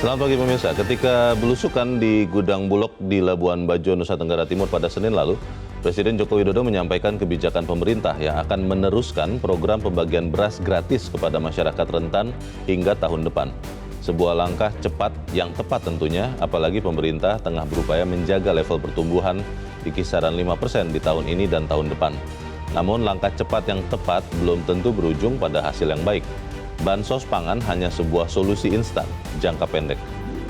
Selamat pagi pemirsa. Ketika belusukan di gudang Bulog di Labuan Bajo, Nusa Tenggara Timur pada Senin lalu, Presiden Joko Widodo menyampaikan kebijakan pemerintah yang akan meneruskan program pembagian beras gratis kepada masyarakat rentan hingga tahun depan. Sebuah langkah cepat yang tepat tentunya, apalagi pemerintah tengah berupaya menjaga level pertumbuhan di kisaran 5% di tahun ini dan tahun depan. Namun langkah cepat yang tepat belum tentu berujung pada hasil yang baik. Bansos pangan hanya sebuah solusi instan, jangka pendek.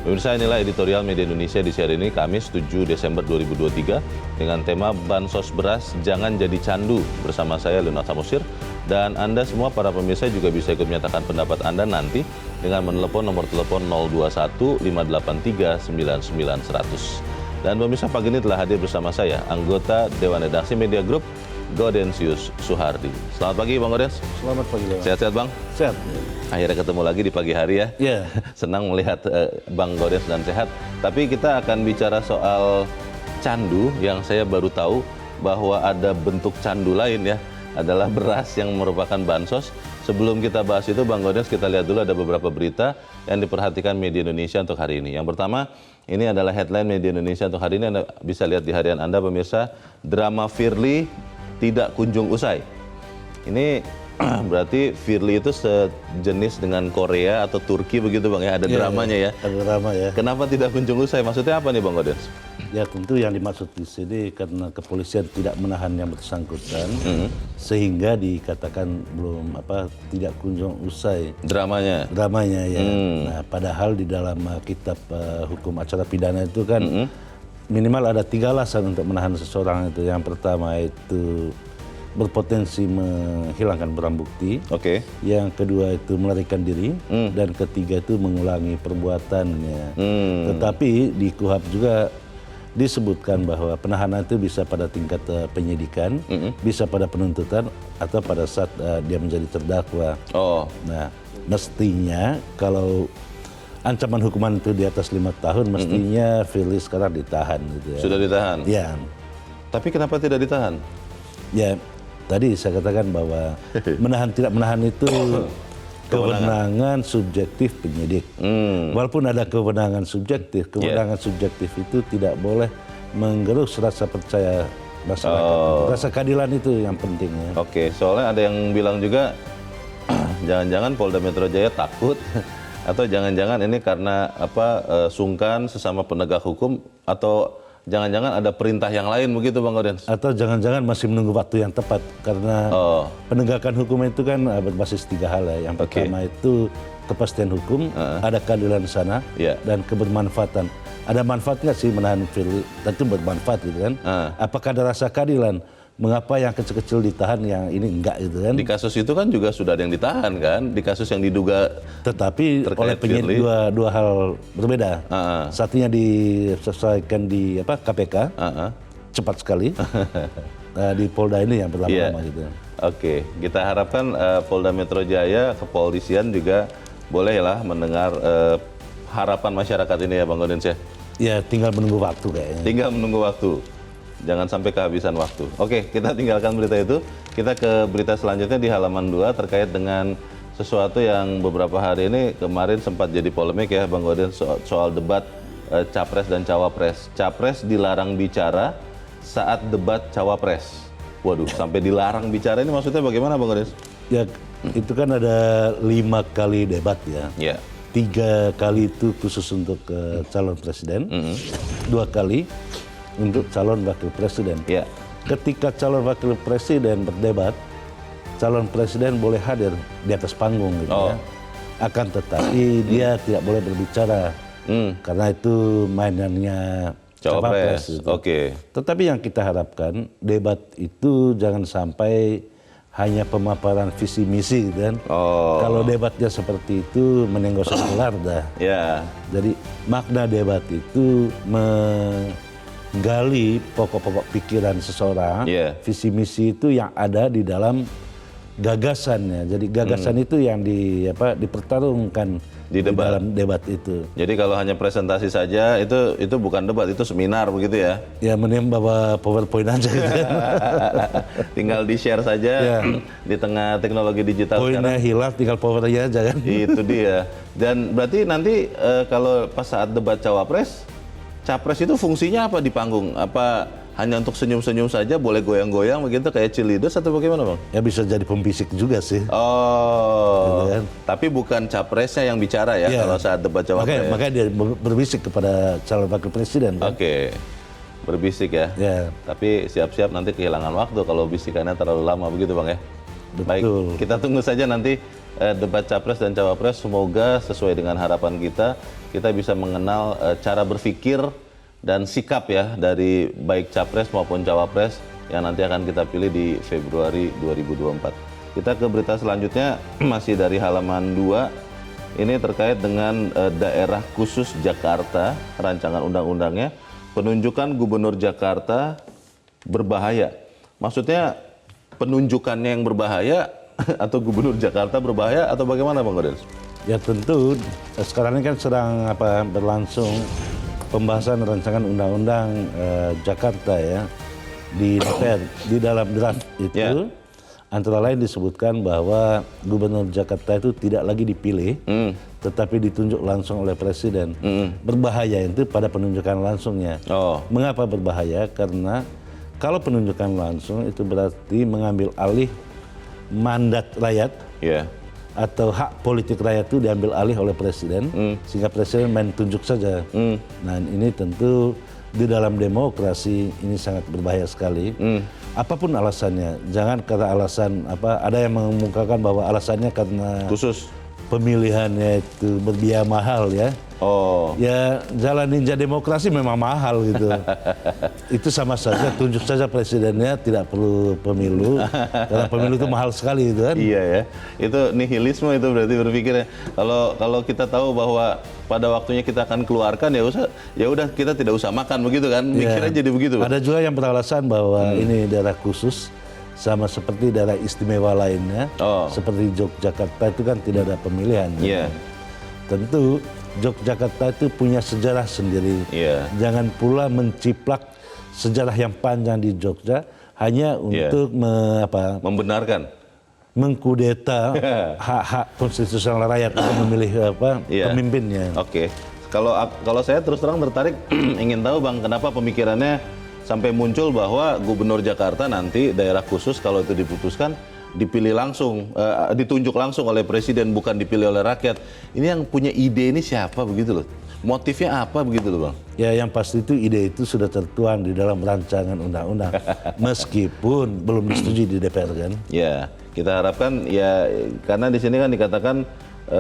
Pemirsa, inilah editorial Media Indonesia di siang ini, Kamis 7 Desember 2023, dengan tema Bansos Beras Jangan Jadi Candu, bersama saya Leonard Samosir. Dan Anda semua para pemirsa juga bisa ikut menyatakan pendapat Anda nanti dengan menelepon nomor telepon 021 583 99 100. Dan pemirsa, pagi ini telah hadir bersama saya, anggota Dewan Redaksi Media Group, Gaudensius Suhardi. Selamat pagi Bang Gaudens. Selamat pagi Bang. Sehat-sehat Bang? Sehat. Akhirnya ketemu lagi di pagi hari ya. Iya. Senang melihat Bang Gaudens dan sehat. Tapi kita akan bicara soal candu yang saya baru tahu bahwa ada bentuk candu lain ya. Adalah beras yang merupakan bansos. Sebelum kita bahas itu Bang Gaudens, kita lihat dulu ada beberapa berita yang diperhatikan Media Indonesia untuk hari ini. Yang pertama, ini adalah headline Media Indonesia untuk hari ini. Anda bisa lihat di harian Anda pemirsa, drama Firly tidak kunjung usai. Ini berarti Firly itu sejenis dengan Korea atau Turki begitu Bang ya, ada dramanya ya. Ada drama ya. Kenapa tidak kunjung usai? Maksudnya apa nih Bang Gaudens? Ya tentu yang dimaksud di sini karena kepolisian tidak menahan yang bersangkutan sehingga dikatakan tidak kunjung usai Dramanya ya. Nah, padahal di dalam kitab hukum acara pidana itu kan minimal ada 3 alasan untuk menahan seseorang itu. Yang pertama itu berpotensi menghilangkan barang bukti. Oke. Yang kedua itu melarikan diri. Dan ketiga itu mengulangi perbuatannya. Tetapi di KUHP juga disebutkan bahwa penahanan itu bisa pada tingkat penyidikan, bisa pada penuntutan, atau pada saat dia menjadi terdakwa. Nah, mestinya kalau ancaman hukuman itu di atas 5 tahun, mestinya Firly sekarang ditahan gitu ya. Sudah ditahan? Ya. Tapi kenapa tidak ditahan? Ya, tadi saya katakan bahwa menahan tidak menahan itu kewenangan subjektif penyidik. Walaupun ada kewenangan subjektif, kewenangan subjektif itu tidak boleh menggerus rasa percaya masyarakat. Rasa keadilan itu yang penting ya. Oke, soalnya ada yang bilang juga jangan-jangan Polda Metro Jaya takut atau jangan-jangan ini karena sungkan sesama penegak hukum, atau jangan-jangan ada perintah yang lain begitu Bang Gaudens? Atau jangan-jangan masih menunggu waktu yang tepat karena penegakan hukum itu kan berbasis 3 hal ya. Yang pertama itu kepastian hukum, ada keadilan di sana, dan kebermanfaatan. Ada manfaat nggak sih menahan Firly? Tentu bermanfaat gitu kan. Apakah ada rasa keadilan? Mengapa yang kecil-kecil ditahan, yang ini enggak gitu kan? Di kasus itu kan juga sudah ada yang ditahan kan, di kasus yang diduga. Tetapi oleh penyidik dua hal berbeda. Satunya diselesaikan di KPK, cepat sekali. Di Polda ini yang berlama-lama gitu. Oke, kita harapkan Polda Metro Jaya, kepolisian juga bolehlah mendengar harapan masyarakat ini ya Bang Gaudens ya. Ya, tinggal menunggu waktu kayaknya. Tinggal menunggu waktu. Jangan sampai kehabisan waktu. Oke, kita tinggalkan berita itu. Kita ke berita selanjutnya di halaman 2 terkait dengan sesuatu yang beberapa hari ini kemarin sempat jadi polemik ya Bang Gaudens, soal debat Capres dan Cawapres. Capres dilarang bicara saat debat Cawapres. Waduh, sampai dilarang bicara ini maksudnya bagaimana Bang Gaudens? Ya, itu kan ada 5 kali debat ya. 3 kali itu khusus untuk calon presiden, 2 kali untuk calon wakil presiden. Ketika calon wakil presiden berdebat, calon presiden boleh hadir di atas panggung gitu ya. Akan tetapi dia tidak boleh berbicara karena itu mainannya Cawapres gitu. Tetapi yang kita harapkan debat itu jangan sampai hanya pemaparan visi misi gitu kan. Kalau debatnya seperti itu menenggoskan gelar dah. Jadi makna debat itu gali pokok-pokok pikiran seseorang, visi misi itu yang ada di dalam gagasannya. Jadi gagasan itu yang dipertarungkan di debat. dalam debat itu. Jadi kalau hanya presentasi saja itu bukan debat, itu seminar begitu ya? Ya mending bawa PowerPoint aja gitu. Tinggal di-share saja di tengah teknologi digital Poinnya hilang, tinggal powernya aja kan. Itu dia. Dan berarti nanti kalau pas saat debat cawapres, capres itu fungsinya apa di panggung? Apa hanya untuk senyum-senyum saja, boleh goyang-goyang begitu kayak cheerleaders atau bagaimana Bang? Ya bisa jadi pembisik juga sih. Oh, Gitu kan. tapi bukan capresnya yang bicara ya kalau saat debat cawapres. Makanya dia berbisik kepada calon wakil presiden. Kan? Oke, berbisik ya. Ya. Tapi siap-siap nanti kehilangan waktu kalau bisikannya terlalu lama begitu Bang ya. Betul. Baik, kita tunggu saja nanti debat capres dan cawapres. Semoga sesuai dengan harapan kita bisa mengenal cara berpikir dan sikap ya dari baik capres maupun cawapres yang nanti akan kita pilih di Februari 2024. Kita ke berita selanjutnya masih dari halaman 2. Ini terkait dengan daerah khusus Jakarta, rancangan undang-undangnya, penunjukan gubernur Jakarta berbahaya. Maksudnya penunjukannya yang berbahaya atau gubernur Jakarta berbahaya atau bagaimana Bang Godel? Ya tentu sekarang ini kan sedang berlangsung pembahasan rancangan undang-undang Jakarta ya di DPR. Di dalam draft itu antara lain disebutkan bahwa gubernur Jakarta itu tidak lagi dipilih, tetapi ditunjuk langsung oleh presiden. Berbahaya itu pada penunjukan langsungnya. Mengapa berbahaya? Karena kalau penunjukan langsung itu berarti mengambil alih mandat rakyat. Atau hak politik rakyat itu diambil alih oleh presiden, sehingga presiden main tunjuk saja. Nah ini tentu di dalam demokrasi ini sangat berbahaya sekali. Apapun alasannya, jangan karena alasan ada yang mengemukakan bahwa alasannya karena khusus pemilihannya itu berbiaya mahal ya. Ya jalan ninja demokrasi memang mahal gitu. Itu sama saja, tunjuk saja presidennya, tidak perlu pemilu. Karena pemilu itu mahal sekali gitu kan. Iya ya, itu nihilisme itu berarti berpikirnya. Kalau kita tahu bahwa pada waktunya kita akan keluarkan ya udah kita tidak usah makan begitu kan, mikirnya jadi begitu. Ada juga yang beralasan bahwa ini daerah khusus sama seperti daerah istimewa lainnya, seperti Yogyakarta itu kan tidak ada pemilihan. Tentu Yogyakarta itu punya sejarah sendiri. Jangan pula menciplak sejarah yang panjang di Jogja hanya untuk membenarkan, mengkudeta hak-hak konstitusional rakyat untuk memilih pemimpinnya. Oke. Kalau saya terus terang tertarik ingin tahu Bang, kenapa pemikirannya sampai muncul bahwa gubernur Jakarta nanti daerah khusus kalau itu diputuskan dipilih langsung, ditunjuk langsung oleh presiden, bukan dipilih oleh rakyat. Ini yang punya ide ini siapa begitu loh? Motifnya apa begitu loh Bang? Ya yang pasti itu ide itu sudah tertuang di dalam rancangan undang-undang, meskipun belum disetujui di DPR kan? Ya, kita harapkan ya, karena di sini kan dikatakan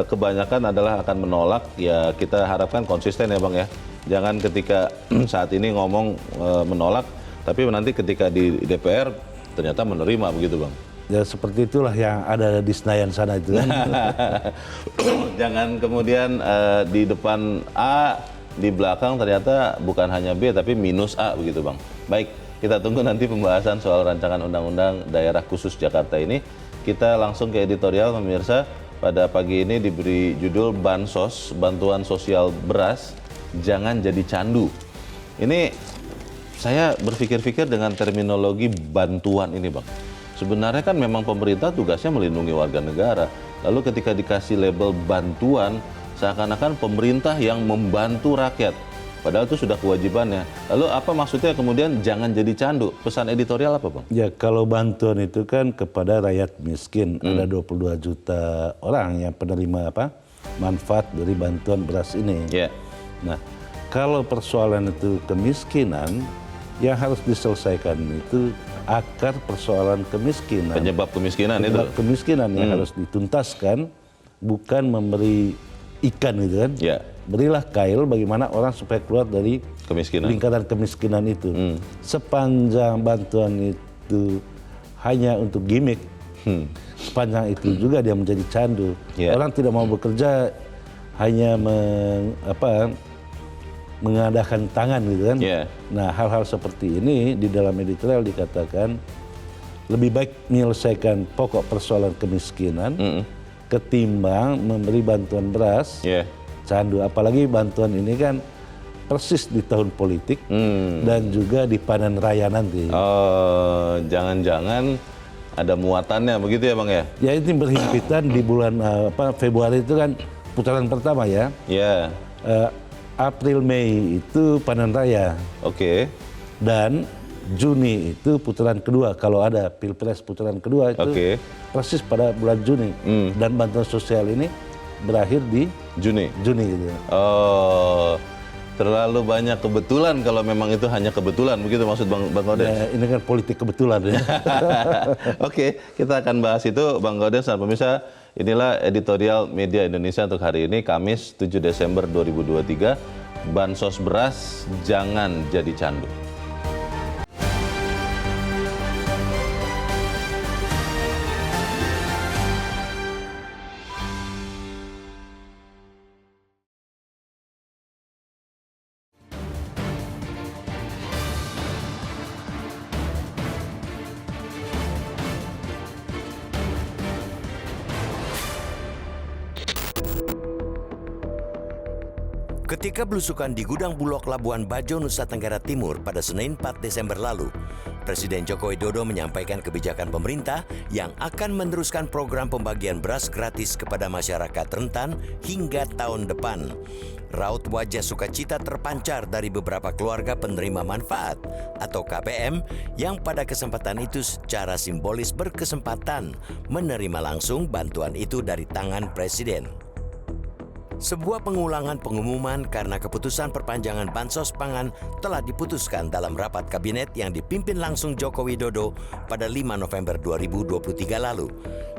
kebanyakan adalah akan menolak, ya kita harapkan konsisten ya Bang ya. Jangan ketika saat ini ngomong menolak, tapi nanti ketika di DPR ternyata menerima begitu Bang. Ya seperti itulah yang ada di Senayan sana itu kan. Jangan kemudian di depan A, di belakang ternyata bukan hanya B tapi minus A begitu Bang. Baik, kita tunggu nanti pembahasan soal rancangan undang-undang daerah khusus Jakarta ini. Kita langsung ke editorial pemirsa. Pada pagi ini diberi judul Bansos, Bantuan Sosial Beras, Jangan Jadi Candu. Ini saya berpikir-pikir dengan terminologi bantuan ini Bang. Sebenarnya kan memang pemerintah tugasnya melindungi warga negara. Lalu ketika dikasih label bantuan, seakan-akan pemerintah yang membantu rakyat. Padahal itu sudah kewajibannya. Lalu apa maksudnya kemudian jangan jadi candu? Pesan editorial apa Bang? Ya kalau bantuan itu kan kepada rakyat miskin. Ada 22 juta orang yang penerima manfaat dari bantuan beras ini. Nah kalau persoalan itu kemiskinan, yang harus diselesaikan itu akar persoalan kemiskinan. Penyebab kemiskinan itu. Penyebab kemiskinan yang harus dituntaskan, bukan memberi ikan gitu kan. Berilah kail bagaimana orang supaya keluar dari lingkaran kemiskinan itu. Sepanjang bantuan itu hanya untuk gimmick, sepanjang itu juga dia menjadi candu. Orang tidak mau bekerja hanya mengadakan tangan gitu kan. Nah hal-hal seperti ini di dalam editorial dikatakan lebih baik menyelesaikan pokok persoalan kemiskinan ketimbang memberi bantuan beras candu. Apalagi bantuan ini kan persis di tahun politik dan juga di panen raya nanti. Oh, jangan-jangan ada muatannya begitu ya Bang ya? Ya ini berhimpitan di bulan Februari itu kan putaran pertama ya. Iya. April Mei itu panen raya. Oke. Dan Juni itu putaran kedua, kalau ada pilpres putaran kedua itu persis pada bulan Juni. Dan bantuan sosial ini berakhir di Juni gitu. Oh, terlalu banyak kebetulan kalau memang itu hanya kebetulan, begitu maksud Bang Gaudens? Ya, ini kan politik kebetulan ya. Oke, kita akan bahas itu Bang Gaudens dan pemirsa. Inilah editorial Media Indonesia untuk hari ini, Kamis 7 Desember 2023. Bansos beras jangan jadi candu. Ketika belusukan di gudang Bulog Labuan Bajo, Nusa Tenggara Timur pada Senin 4 Desember lalu, Presiden Joko Widodo menyampaikan kebijakan pemerintah yang akan meneruskan program pembagian beras gratis kepada masyarakat rentan hingga tahun depan. Raut wajah sukacita terpancar dari beberapa keluarga penerima manfaat atau KPM yang pada kesempatan itu secara simbolis berkesempatan menerima langsung bantuan itu dari tangan Presiden. Sebuah pengulangan pengumuman karena keputusan perpanjangan bansos pangan telah diputuskan dalam rapat kabinet yang dipimpin langsung Joko Widodo pada 5 November 2023 lalu.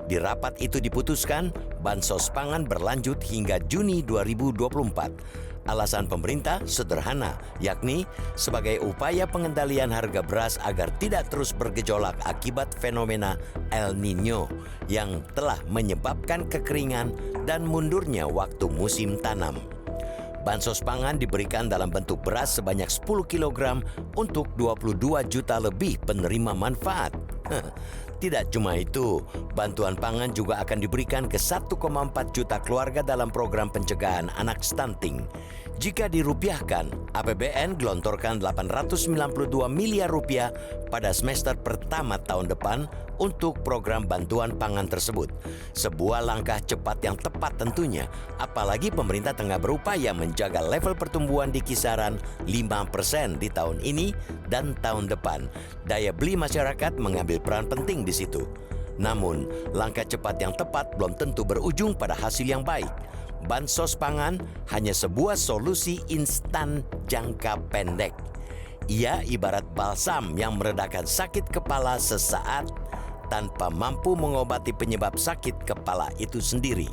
Di rapat itu diputuskan bansos pangan berlanjut hingga Juni 2024. Alasan pemerintah sederhana, yakni sebagai upaya pengendalian harga beras agar tidak terus bergejolak akibat fenomena El Niño yang telah menyebabkan kekeringan dan mundurnya waktu musim tanam. Bansos pangan diberikan dalam bentuk beras sebanyak 10 kg untuk 22 juta lebih penerima manfaat. Tidak cuma itu, bantuan pangan juga akan diberikan ke 1,4 juta keluarga dalam program pencegahan anak stunting. Jika dirupiahkan, APBN gelontorkan 892 miliar rupiah pada semester pertama tahun depan untuk program bantuan pangan tersebut. Sebuah langkah cepat yang tepat tentunya, apalagi pemerintah tengah berupaya menjaga level pertumbuhan di kisaran 5% di tahun ini dan tahun depan. Daya beli masyarakat mengambil peran penting di situ. Namun, langkah cepat yang tepat belum tentu berujung pada hasil yang baik. Bansos pangan hanya sebuah solusi instan jangka pendek. Ia ibarat balsam yang meredakan sakit kepala sesaat tanpa mampu mengobati penyebab sakit kepala itu sendiri.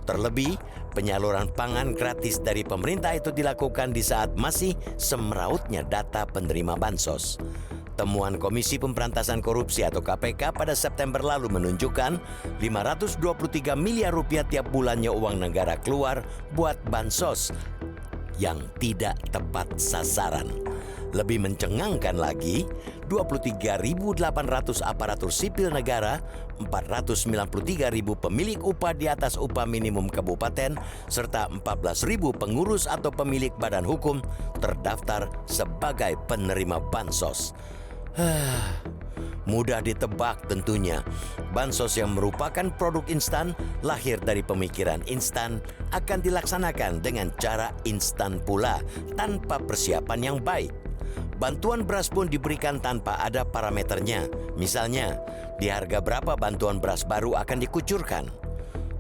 Terlebih, penyaluran pangan gratis dari pemerintah itu dilakukan di saat masih semerautnya data penerima bansos. Temuan Komisi Pemberantasan Korupsi atau KPK pada September lalu menunjukkan 523 miliar rupiah tiap bulannya uang negara keluar buat bansos yang tidak tepat sasaran. Lebih mencengangkan lagi, 23.800 aparatur sipil negara, 493.000 pemilik upah di atas upah minimum kabupaten, serta 14.000 pengurus atau pemilik badan hukum terdaftar sebagai penerima bansos. Mudah ditebak tentunya, bansos yang merupakan produk instan lahir dari pemikiran instan akan dilaksanakan dengan cara instan pula tanpa persiapan yang baik. Bantuan beras pun diberikan tanpa ada parameternya. Misalnya, di harga berapa bantuan beras baru akan dikucurkan.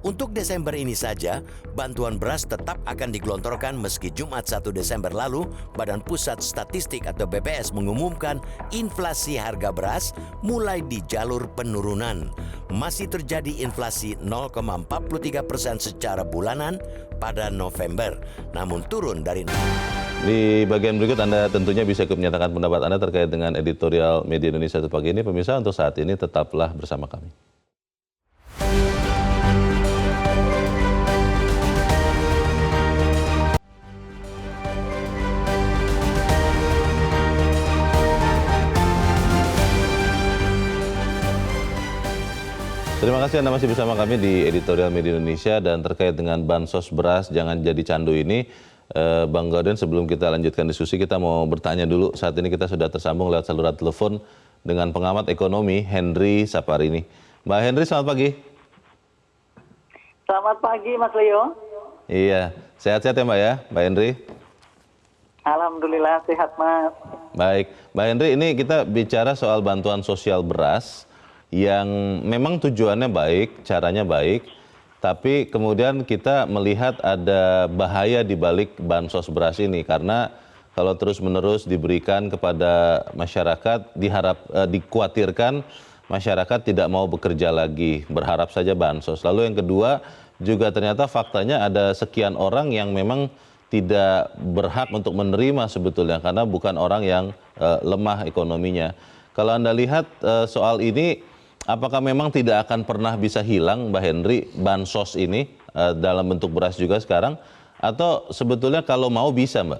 Untuk Desember ini saja, bantuan beras tetap akan digelontorkan meski Jumat 1 Desember lalu, Badan Pusat Statistik atau BPS mengumumkan inflasi harga beras mulai di jalur penurunan. Masih terjadi inflasi 0,43% secara bulanan pada November, namun turun dari... Di bagian berikut Anda tentunya bisa menyatakan pendapat Anda terkait dengan editorial Media Indonesia untuk pagi ini. Pemirsa, untuk saat ini tetaplah bersama kami. Terima kasih Anda masih bersama kami di Editorial Media Indonesia, dan terkait dengan bansos beras jangan jadi candu ini, Bang Gauden, sebelum kita lanjutkan diskusi, kita mau bertanya dulu. Saat ini kita sudah tersambung lewat saluran telepon dengan pengamat ekonomi Henry Saparini. Mbak Henry, selamat pagi. Selamat pagi Mas Leo. Iya, sehat-sehat ya Mbak ya, Mbak Henry? Alhamdulillah sehat Mas. Baik, Mbak Henry, ini kita bicara soal bantuan sosial beras yang memang tujuannya baik, caranya baik, tapi kemudian kita melihat ada bahaya di balik bansos beras ini, karena kalau terus-menerus diberikan kepada masyarakat, dikhawatirkan masyarakat tidak mau bekerja lagi, berharap saja bansos. Lalu yang kedua, juga ternyata faktanya ada sekian orang yang memang tidak berhak untuk menerima sebetulnya, karena bukan orang yang lemah ekonominya. Kalau Anda lihat soal ini, apakah memang tidak akan pernah bisa hilang, Mbak Henry, bansos ini dalam bentuk beras juga sekarang? Atau sebetulnya kalau mau bisa, Mbak?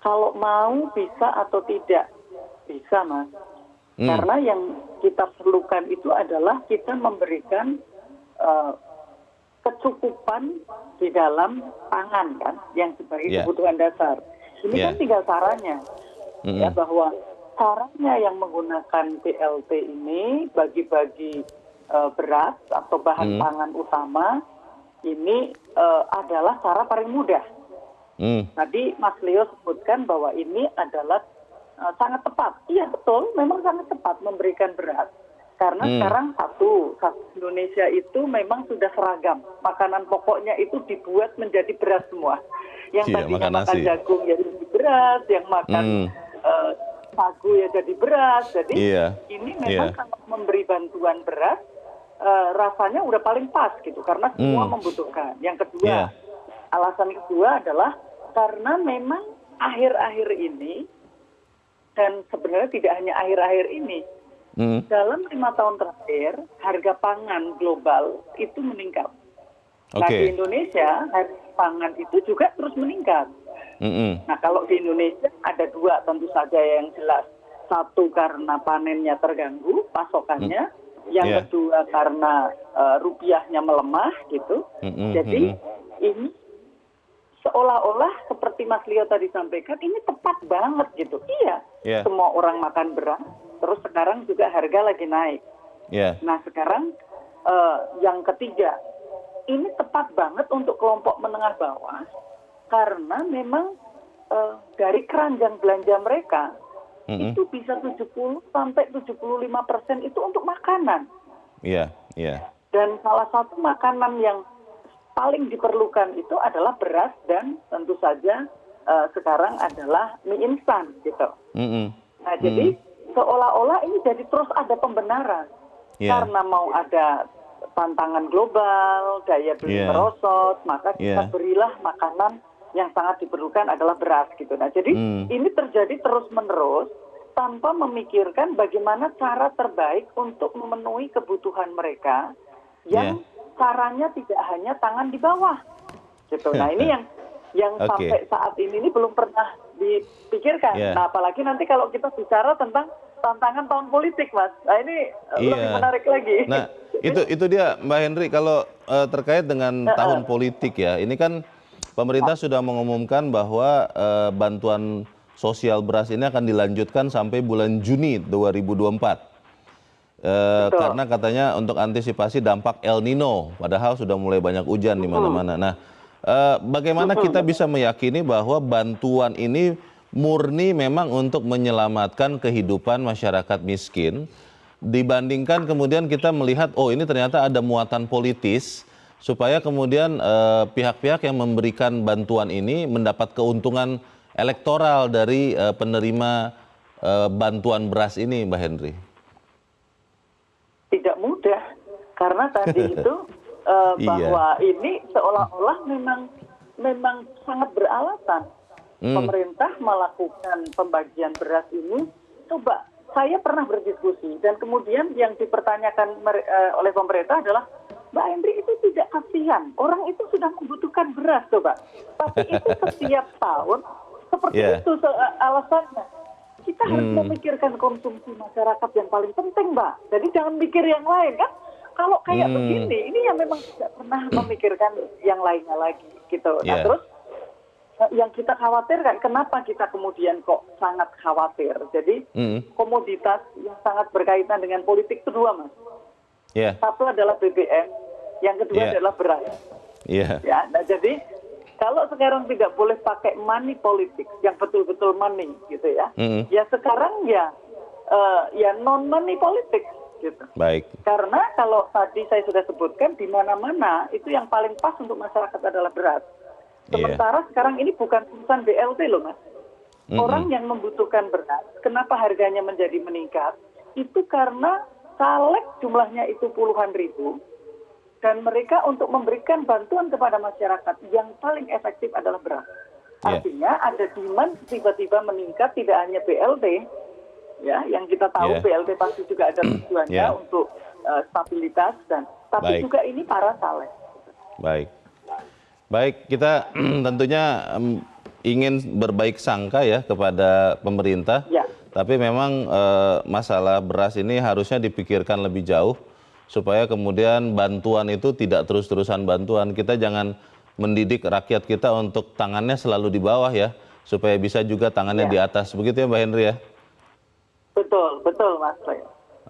Kalau mau bisa atau tidak? Bisa Mas. Karena yang kita perlukan itu adalah kita memberikan kecukupan di dalam pangan kan, yang sebagai kebutuhan dasar. Ini kan tinggal caranya, ya, bahwa caranya yang menggunakan BLT ini bagi-bagi beras atau bahan pangan utama ini adalah cara paling mudah. Tadi Mas Leo sebutkan bahwa ini adalah sangat tepat. Iya betul, memang sangat tepat memberikan beras. Karena sekarang satu Indonesia itu memang sudah seragam. Makanan pokoknya itu dibuat menjadi beras semua. Yang tadinya makan jagung ya jadi beras, yang makan sagu ya jadi beras. Jadi ini memang kalau memberi bantuan beras rasanya udah paling pas gitu, karena semua membutuhkan. Yang kedua, alasan kedua adalah karena memang akhir-akhir ini, dan sebenarnya tidak hanya akhir-akhir ini, dalam 5 tahun terakhir harga pangan global itu meningkat. Nah di Indonesia harga pangan itu juga terus meningkat. Nah kalau di Indonesia ada dua tentu saja yang jelas. Satu karena panennya terganggu pasokannya, yang kedua karena rupiahnya melemah gitu. Jadi ini seolah-olah seperti Mas Leo tadi sampaikan, ini tepat banget gitu. Iya, semua orang makan beras, terus sekarang juga harga lagi naik. Nah sekarang yang ketiga, ini tepat banget untuk kelompok menengah bawah, karena memang dari keranjang belanja mereka, itu bisa 70-75% itu untuk makanan. Dan salah satu makanan yang paling diperlukan itu adalah beras, dan tentu saja sekarang adalah mie instan gitu. Nah jadi seolah-olah ini jadi terus ada pembenaran, karena mau ada tantangan global, daya beli merosot, maka kita berilah makanan yang sangat diperlukan adalah beras gitu. Nah jadi ini terjadi terus-menerus tanpa memikirkan bagaimana cara terbaik untuk memenuhi kebutuhan mereka yang caranya tidak hanya tangan di bawah gitu. Nah ini yang sampai saat ini belum pernah dipikirkan. Nah apalagi nanti kalau kita bicara tentang tantangan tahun politik, Mas. Nah ini lebih menarik lagi. Nah itu dia Mbak Henry, kalau terkait dengan tahun politik ya, ini kan pemerintah sudah mengumumkan bahwa bantuan sosial beras ini akan dilanjutkan sampai bulan Juni 2024. Karena katanya untuk antisipasi dampak El Nino, padahal sudah mulai banyak hujan di mana-mana. Nah, bagaimana kita bisa meyakini bahwa bantuan ini murni memang untuk menyelamatkan kehidupan masyarakat miskin, dibandingkan kemudian kita melihat, oh ini ternyata ada muatan politis, supaya kemudian pihak-pihak yang memberikan bantuan ini mendapat keuntungan elektoral dari penerima bantuan beras ini, Mbak Henry? Tidak mudah, karena tadi itu bahwa ini seolah-olah memang sangat beralasan. Pemerintah melakukan pembagian beras ini, coba saya pernah berdiskusi, dan kemudian yang dipertanyakan oleh pemerintah adalah, Mbak Henry itu tidak kasihan, orang itu sudah membutuhkan beras coba. Tapi itu setiap tahun seperti itu alasannya. Kita harus memikirkan konsumsi masyarakat yang paling penting, Mbak. Jadi jangan mikir yang lain kan. Kalau kayak begini, ini yang memang tidak pernah memikirkan yang lainnya lagi gitu. Nah, terus yang kita khawatirkan, kenapa kita kemudian kok sangat khawatir? Jadi komoditas yang sangat berkaitan dengan politik itu dua, Mas. Satu adalah BBM, yang kedua adalah beras. Ya, nah jadi kalau sekarang tidak boleh pakai money politik yang betul-betul money gitu ya, ya sekarang ya non money politik gitu. Baik. Karena kalau tadi saya sudah sebutkan di mana-mana itu yang paling pas untuk masyarakat adalah beras. Sementara sekarang ini bukan urusan BLT loh, Mas. Orang yang membutuhkan beras, kenapa harganya menjadi meningkat? Itu karena caleg jumlahnya itu puluhan ribu, dan mereka untuk memberikan bantuan kepada masyarakat yang paling efektif adalah beras. Artinya ada demand tiba-tiba meningkat, tidak hanya BLT, ya, yang kita tahu BLT pasti juga ada tujuannya untuk stabilitas tapi juga ini para caleg. Baik, kita tentunya ingin berbaik sangka ya kepada pemerintah, tapi memang masalah beras ini harusnya dipikirkan lebih jauh supaya kemudian bantuan itu tidak terus-terusan bantuan. Kita jangan mendidik rakyat kita untuk tangannya selalu di bawah ya, supaya bisa juga tangannya di atas. Begitu ya Mbak Henry ya? Betul Mas.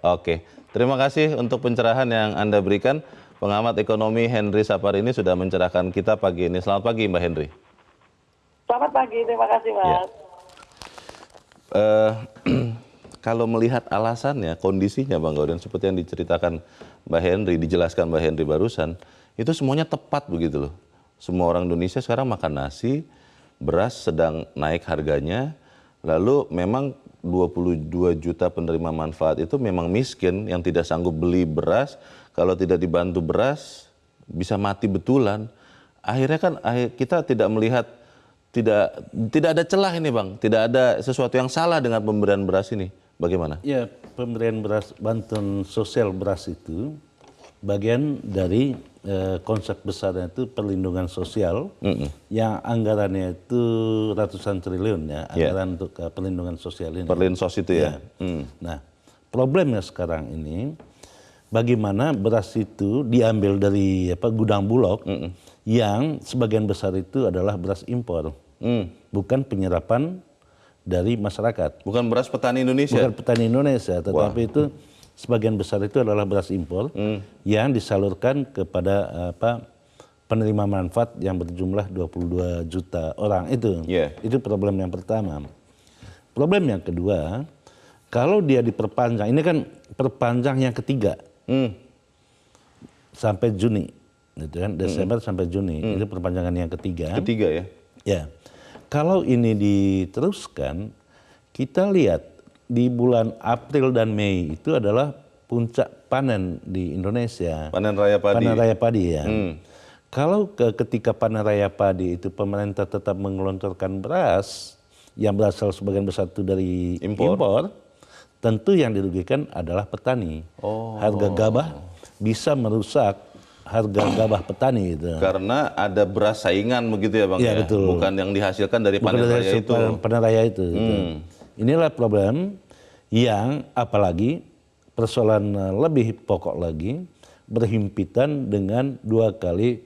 Oke, terima kasih untuk pencerahan yang Anda berikan. Pengamat ekonomi Henry Saparini sudah mencerahkan kita pagi ini. Selamat pagi Mbak Henry. Selamat pagi, terima kasih Mas. Kalau melihat alasannya, kondisinya Bang Gauden seperti yang diceritakan Mbak Henry, dijelaskan Mbak Henry barusan, itu semuanya tepat begitu loh. Semua orang Indonesia sekarang makan nasi, beras sedang naik harganya, lalu memang 22 juta penerima manfaat itu memang miskin yang tidak sanggup beli beras, kalau tidak dibantu beras bisa mati betulan. Akhirnya kan kita tidak melihat, tidak ada celah ini Bang, tidak ada sesuatu yang salah dengan pemberian beras ini. Bagaimana? Ya, pemberian beras, bantuan sosial beras itu bagian dari konsep besarnya itu perlindungan sosial yang anggarannya itu ratusan triliun ya, anggaran untuk perlindungan sosial ini. Perlinsos itu ya. Nah, problemnya sekarang ini bagaimana beras itu diambil dari gudang Bulog yang sebagian besar itu adalah beras impor, bukan penyerapan dari masyarakat. Bukan beras petani Indonesia? Bukan petani Indonesia, tetapi itu sebagian besar itu adalah beras impor yang disalurkan kepada penerima manfaat yang berjumlah 22 juta orang itu. Itu problem yang pertama. Problem yang kedua, kalau dia diperpanjang, ini kan perpanjang yang ketiga sampai Juni, gitu kan, Desember sampai Juni, itu perpanjangan yang ketiga. Ketiga ya? Ya. Kalau ini diteruskan, kita lihat di bulan April dan Mei itu adalah puncak panen di Indonesia. Panen raya padi. Panen raya padi ya. Kalau ketika panen raya padi itu pemerintah tetap menggelontorkan beras yang berasal sebagian besar itu dari impor, tentu yang dirugikan adalah petani. Harga gabah bisa merusak harga gabah petani itu. Karena ada beras saingan begitu ya Bang ya? Betul. Bukan yang dihasilkan dari panen raya itu. Panen raya itu. Inilah problem yang apalagi persoalan lebih pokok lagi berhimpitan dengan dua kali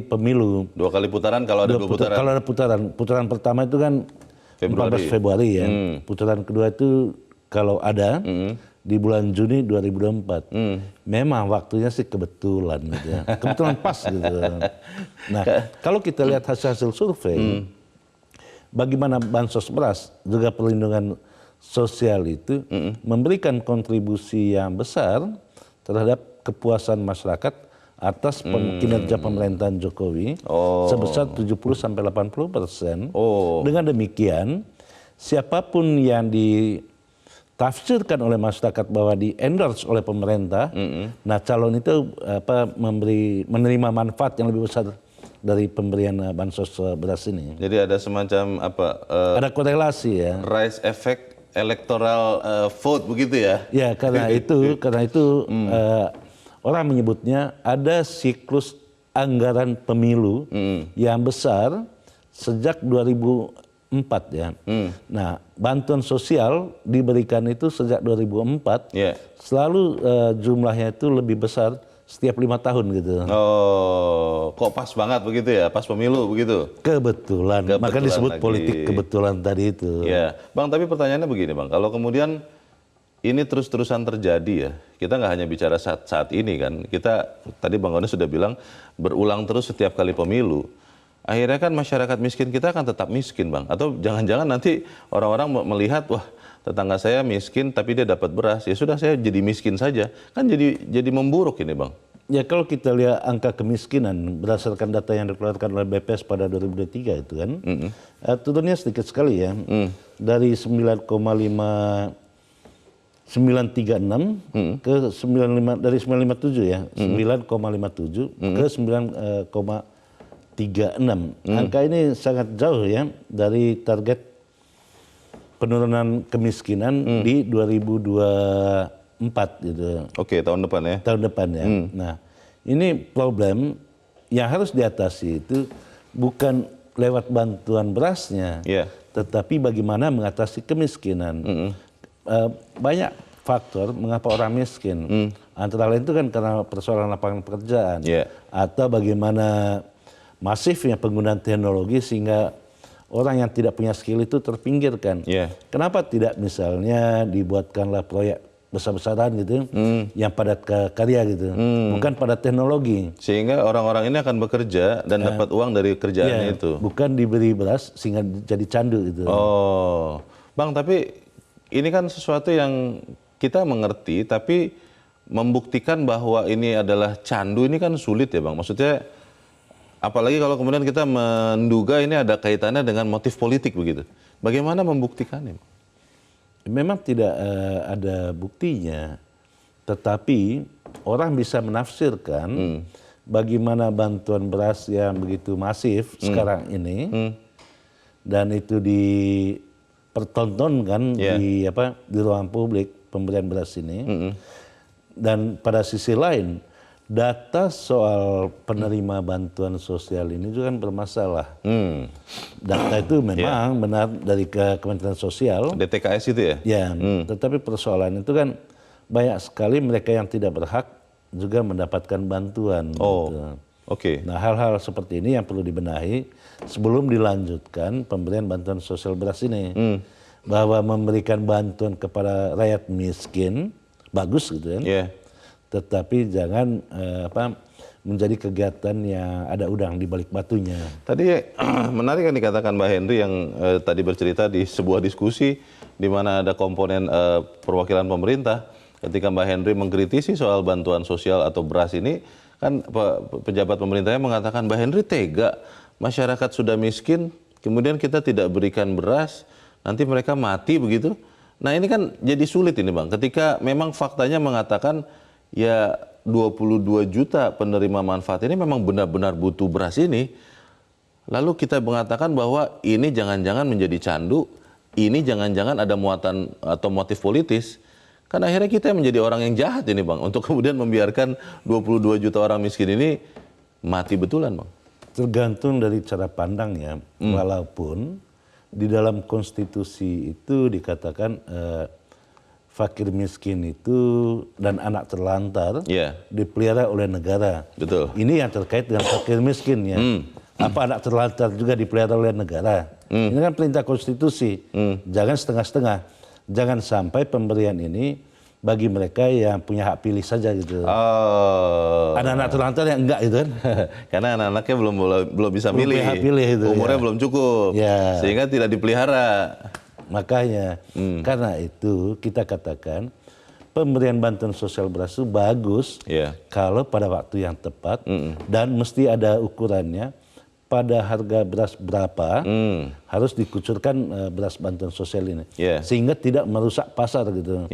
pemilu. 2 kali putaran kalau ada dua putaran. Kalau ada putaran. Putaran pertama itu kan 14 Februari ya. Putaran kedua itu kalau ada di bulan Juni 2024. Memang waktunya sih kebetulan gitu ya. Kebetulan pas gitu. Nah, kalau kita lihat hasil survei, bagaimana bansos beras juga perlindungan sosial itu memberikan kontribusi yang besar terhadap kepuasan masyarakat atas kinerja pemerintahan Jokowi sebesar 70-80%. Dengan demikian, siapapun yang ditafsirkan oleh masyarakat bahwa di-endorse oleh pemerintah, nah calon itu menerima manfaat yang lebih besar dari pemberian bansos beras ini. Jadi ada semacam ada korelasi ya. Rise effect electoral vote begitu ya? Ya, karena itu orang menyebutnya ada siklus anggaran pemilu yang besar sejak 2014 ya. Nah, bantuan sosial diberikan itu sejak 2004, selalu jumlahnya itu lebih besar setiap 5 tahun gitu. Oh, kok pas banget begitu ya, pas pemilu begitu? Kebetulan, maka disebut lagi. Politik kebetulan tadi itu. Ya, Bang, tapi pertanyaannya begini Bang, kalau kemudian ini terus-terusan terjadi ya, kita nggak hanya bicara saat ini kan, kita tadi Bang Oni sudah bilang berulang terus setiap kali pemilu. Akhirnya kan masyarakat miskin kita akan tetap miskin Bang, atau jangan-jangan nanti orang-orang melihat, wah tetangga saya miskin tapi dia dapat beras, ya sudah saya jadi miskin saja, kan jadi memburuk ini Bang. Ya kalau kita lihat angka kemiskinan berdasarkan data yang dikeluarkan oleh BPS pada 2023 itu kan, turunnya sedikit sekali ya, dari 9,936 ke 95, dari 957 ya, 9,57 ke 9,36. Angka ini sangat jauh ya dari target penurunan kemiskinan di 2024 gitu. Oke, tahun depan ya. Tahun depan ya. Nah, ini problem yang harus diatasi itu bukan lewat bantuan berasnya, tetapi bagaimana mengatasi kemiskinan. Banyak faktor mengapa orang miskin. Antara lain itu kan karena persoalan lapangan pekerjaan, atau bagaimana masifnya penggunaan teknologi sehingga orang yang tidak punya skill itu terpinggirkan. Kenapa tidak misalnya dibuatkanlah proyek besar-besaran gitu, yang padat karya gitu, bukan padat teknologi. Sehingga orang-orang ini akan bekerja dan dapat uang dari kerjaannya itu. Bukan diberi beras sehingga jadi candu gitu. Oh, Bang, tapi ini kan sesuatu yang kita mengerti, tapi membuktikan bahwa ini adalah candu ini kan sulit ya Bang. Maksudnya, apalagi kalau kemudian kita menduga ini ada kaitannya dengan motif politik begitu. Bagaimana membuktikannya? Memang tidak ada buktinya, tetapi orang bisa menafsirkan bagaimana bantuan beras yang begitu masif sekarang ini, dan itu dipertontonkan di ruang publik pemberian beras ini, dan pada sisi lain data soal penerima bantuan sosial ini juga kan bermasalah. Data itu memang benar dari Kementerian Sosial. DTKS itu ya? Ya, tetapi persoalan itu kan banyak sekali mereka yang tidak berhak juga mendapatkan bantuan. Oh, oke. Nah, hal-hal seperti ini yang perlu dibenahi sebelum dilanjutkan pemberian bantuan sosial beras ini. Bahwa memberikan bantuan kepada rakyat miskin, bagus gitu kan. Tetapi jangan menjadi kegiatan yang ada udang di balik batunya. Tadi menarik yang dikatakan Mbak Henry yang tadi bercerita di sebuah diskusi di mana ada komponen perwakilan pemerintah. Ketika Mbak Henry mengkritisi soal bantuan sosial atau beras ini, kan pejabat pemerintahnya mengatakan Mbak Henry tega, masyarakat sudah miskin, kemudian kita tidak berikan beras, nanti mereka mati begitu. Nah ini kan jadi sulit ini Bang, ketika memang faktanya mengatakan ya 22 juta penerima manfaat ini memang benar-benar butuh beras ini. Lalu kita mengatakan bahwa ini jangan-jangan menjadi candu, ini jangan-jangan ada muatan atau motif politis. Kan akhirnya kita menjadi orang yang jahat ini Bang, untuk kemudian membiarkan 22 juta orang miskin ini mati betulan Bang. Tergantung dari cara pandang ya, walaupun di dalam konstitusi itu dikatakan fakir miskin itu dan anak terlantar dipelihara oleh negara. Betul. Ini yang terkait dengan fakir miskin ya. Apa anak terlantar juga dipelihara oleh negara? Ini kan perintah konstitusi. Jangan setengah-setengah. Jangan sampai pemberian ini bagi mereka yang punya hak pilih saja gitu. Anak-anak terlantar yang enggak gitu kan. Karena anak-anaknya belum bisa milih. Hak pilih itu, umurnya belum cukup. Sehingga tidak dipelihara. Makanya, karena itu kita katakan pemberian bantuan sosial beras itu bagus kalau pada waktu yang tepat dan mesti ada ukurannya. Pada harga beras berapa harus dikucurkan beras bantuan sosial ini, sehingga tidak merusak pasar gitu.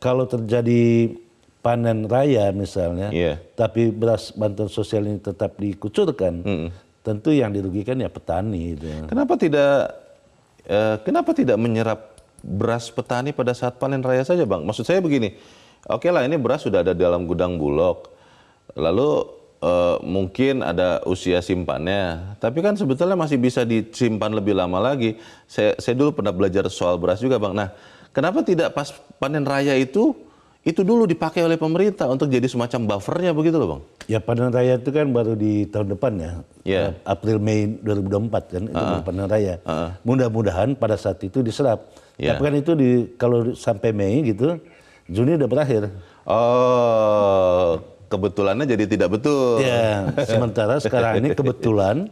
Kalau terjadi panen raya misalnya, tapi beras bantuan sosial ini tetap dikucurkan, tentu yang dirugikan ya petani. Gitu. Kenapa tidak menyerap beras petani pada saat panen raya saja Bang? Maksud saya begini, oke lah ini beras sudah ada dalam gudang Bulog, lalu mungkin ada usia simpannya, tapi kan sebetulnya masih bisa disimpan lebih lama lagi. Saya dulu pernah belajar soal beras juga, Bang. Nah, kenapa tidak pas panen raya itu dulu dipakai oleh pemerintah untuk jadi semacam buffernya begitu loh, Bang? Ya, panen raya itu kan baru di tahun depan ya. April Mei 2024 kan itu baru panen raya. Mudah-mudahan pada saat itu diserap. Tapi kan itu kalau sampai Mei gitu, Juni udah berakhir. Oh, kebetulannya jadi tidak betul. Ya, sementara sekarang ini kebetulan